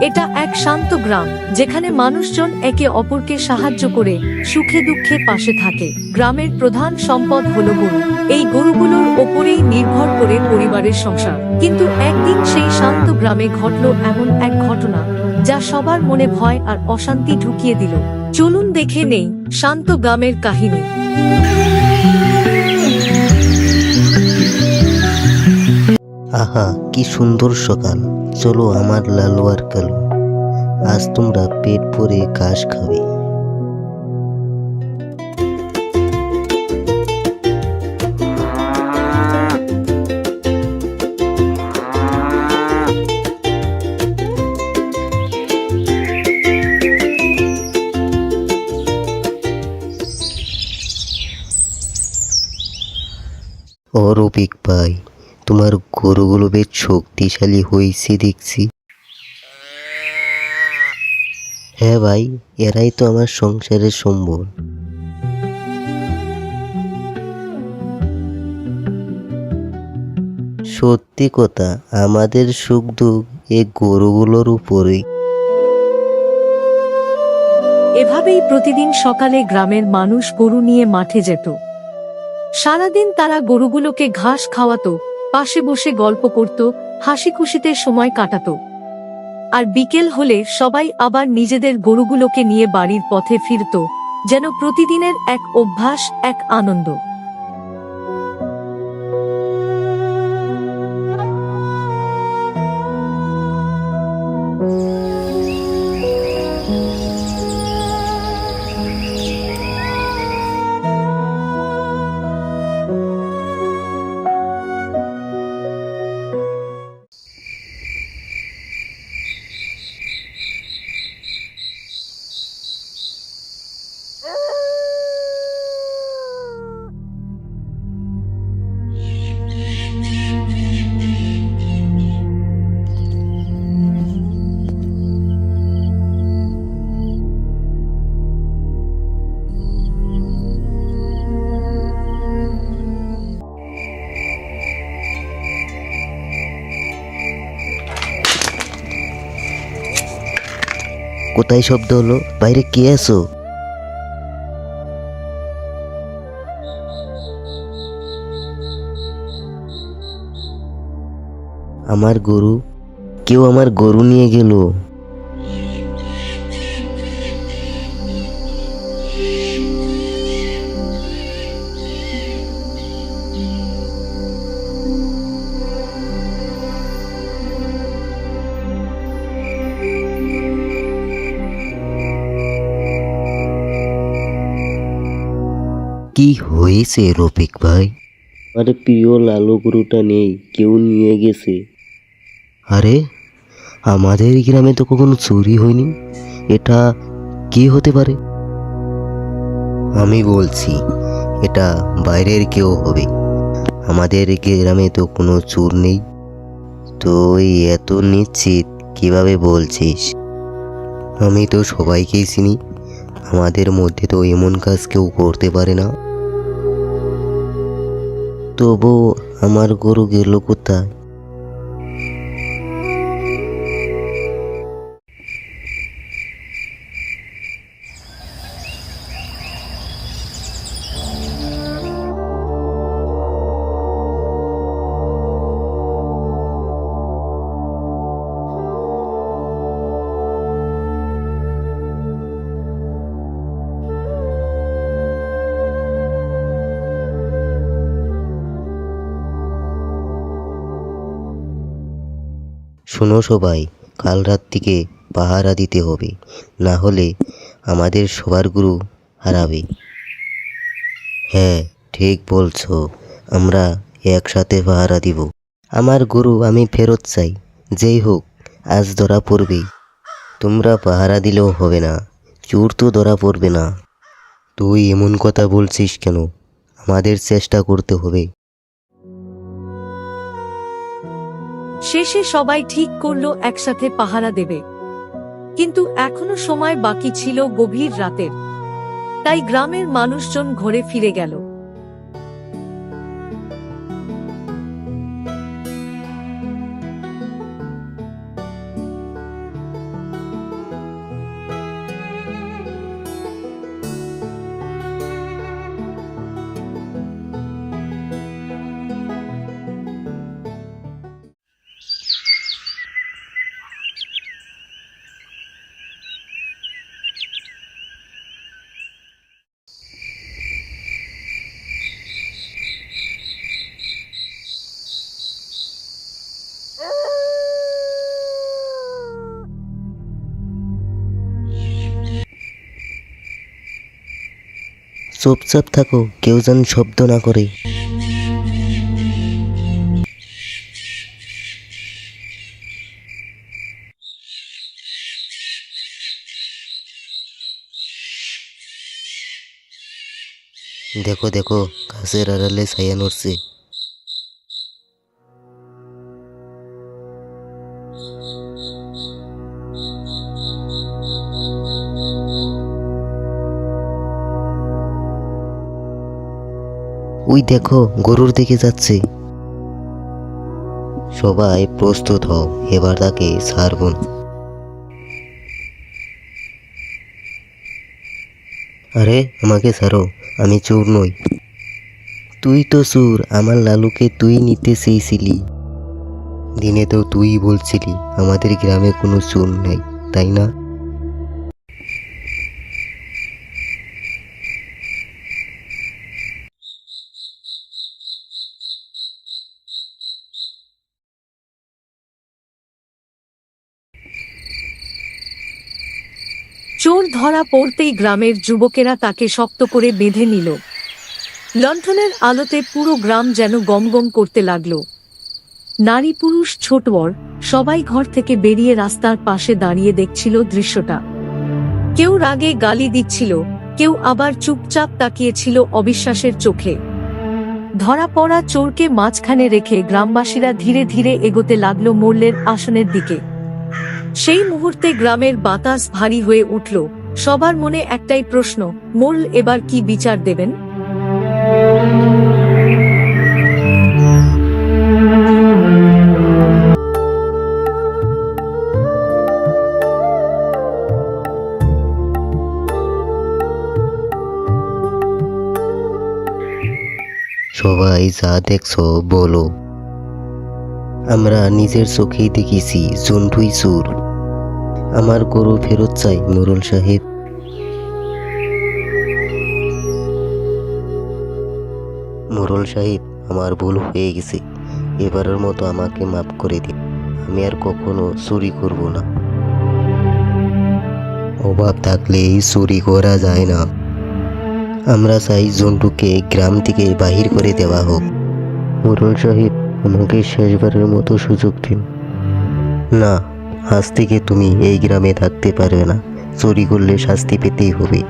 এটা এক শান্ত গ্রাম, যেখানে মানুষজন একে অপরকে সাহায্য করে সুখে দুঃখে পাশে থাকে। গ্রামের প্রধান সম্পদ হলো গরু। এই গরুগুলোর ওপরেই নির্ভর করে পরিবারের সংসার। কিন্তু একদিন সেই শান্ত গ্রামে ঘটল এমন এক ঘটনা, যা সবার মনে ভয় আর অশান্তি ঢুকিয়ে দিল। চলুন দেখে নেই শান্ত গ্রামের কাহিনী। আহা, কি সুন্দর সকাল! চলো আমার লালু আর কালু, আজ তোমরা পেট ভরে ঘাস খাবে। ও রফিক ভাই, তোমার গরুগুলো বেশ শক্তিশালী হয়েছে দেখছি। হ্যাঁ ভাই, এরাই তো আমার সংসারের সম্বল। সত্যি কথা, আমাদের সুখ দুঃখ এই গরুগুলোর উপরেই। এভাবেই প্রতিদিন সকালে গ্রামের মানুষ গরু নিয়ে মাঠে যেত। সারাদিন তারা গরুগুলোকে ঘাস খাওয়াতো, পাশে বসে গল্প করত, হাসি খুশিতে সময় কাটাতো। আর বিকেল হলে সবাই আবার নিজেদের গরুগুলোকে নিয়ে বাড়ির পথে ফিরত, যেন প্রতিদিনের এক অভ্যাস, এক আনন্দ। কোথায় শব্দ হলো? বাইরে কে আছো? আমার গরু, কেউ আমার গরু নিয়ে গেল। কি হয়েছে রফিক ভাই? আমার প্রিয় লালু গরুটা নেই, কেউ নিয়ে গেছে। আরে, আমাদের গ্রামে তো কখনো চুরি হয়নি, এটা কি হতে পারে? আমি বলছি, এটা বাইরের কেউ হবে। আমাদের গ্রামে তো কোনো চোর নেই। তুই এত নিশ্চিত কিভাবে বলছিস? আমি তো সবাইকেই চিনি, আমাদের মধ্যে তো এমন কাজ কেউ করতে পারে না। তবু আমার গরু গেল কোথায়? শোনো সবাই, কাল রাত থেকে পাহারা দিতে হবে, না হলে আমাদের সবার গুরু হারাবে। হ্যাঁ, ঠিক বলছো, আমরা একসাথে পাহারা দিব। আমার গরু আমি ফেরত চাই, যেই হোক আজ ধরা পড়বেই। তোমরা পাহারা দিলেও হবে না, চোর তো ধরা পড়বে না। তুই এমন কথা বলছিস কেন? আমাদের চেষ্টা করতে হবে। শেষে সবাই ঠিক করলো একসাথে পাহারা দেবে। কিন্তু এখনো সময় বাকি ছিল গভীর রাতের। তাই গ্রামের মানুষজন ঘরে ফিরে গেল। চুপচাপ থাকো, কেউ যেন শব্দ না করে। দেখো দেখো, গাছের আড়ালে ছায়া নড়ছে। ওই দেখো, গরুর দিকে যাচ্ছে। সবাই প্রস্তুত হও, এবার তাকে ছাড়ব না। আরে আমাকে ছাড়ো, আমি চোর নই। তুই তো চোর, আমার লালুকে তুই নিতে চেয়েছিলি। দিনে তো তুই বলছিলি আমাদের গ্রামে কোনো চোর নাই, তাই না? চোর ধরা পড়তেই গ্রামের যুবকেরা তাকে শক্ত করে বেঁধে নিল। লণ্ঠনের আলোতে পুরো গ্রাম যেন গমগম করতে লাগলো। নারী পুরুষ ছোট বড় সবাই ঘর থেকে বেরিয়ে রাস্তার পাশে দাঁড়িয়ে দেখছিল দৃশ্যটা। কেউ রাগে গালি দিচ্ছিল, কেউ আবার চুপচাপ তাকিয়েছিল অবিশ্বাসের চোখে। ধরা পড়া চোরকে মাঝখানে রেখে গ্রামবাসীরা ধীরে ধীরে এগোতে লাগলো মোড়লের আসনের দিকে। সেই মুহূর্তে গ্রামের বাতাস ভারী হয়ে উঠল। সবার মনে একটাই প্রশ্ন, মোড়ল এবার কি বিচার দেবেন? সবাই যা দেখছো বলো। আমরা নিজের চোখেই দেখেছি জন্টুই চোর। আমার গরু ফেরত চাই মোড়ল সাহেব। মোড়ল সাহেব, আমার ভুল হয়ে গেছে, এবারের মতো আমাকে মাফ করে দিন। আমি আর কখনো চুরি করব না। অভাব থাকলেই চুরি করা যায় না। আমরা চাই জন্টুকে গ্রাম থেকে বাহির করে দেওয়া হোক। মোড়ল সাহেব, আমাকে শেষবারের মতো সুযোগ দিন। না, আজ থেকে তুমি এই গ্রামে থাকতে পারবে না। চুরি করলে শাস্তি পেতেই হবে।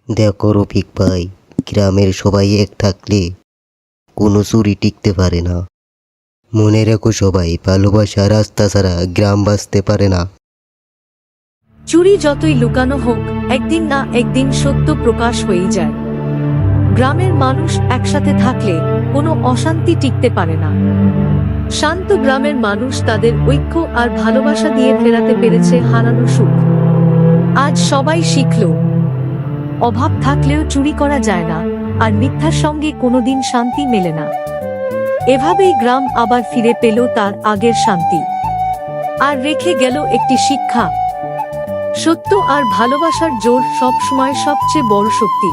দেখো রফিক ভাই, গ্রামের সবাই এক থাকলে কোনো চুরি টিকতে পারে না। মনে রেখো সবাই, ভালোবাসা রাস্তা ছাড়া গ্রাম বাঁচতে পারে না। চুরি যতই লুকানো হোক, একদিন না একদিন সত্য প্রকাশ হয়েই যায়। গ্রামের মানুষ একসাথে থাকলে কোনো অশান্তি টিকতে পারে না। শান্ত গ্রামের মানুষ তাদের ঐক্য আর ভালোবাসা দিয়ে ফেরাতে পেরেছে হারানো সুখ। আজ সবাই শিখল, অভাব থাকলেও চুরি করা যায় না, আর মিথ্যার সঙ্গে কোনোদিন শান্তি মেলে না। এভাবেই গ্রাম আবার ফিরে পেল তার আগের শান্তি। আর রেখে গেল একটি শিক্ষা, সত্য আর ভালোবাসার জোর সবসময় সবচেয়ে বড় শক্তি।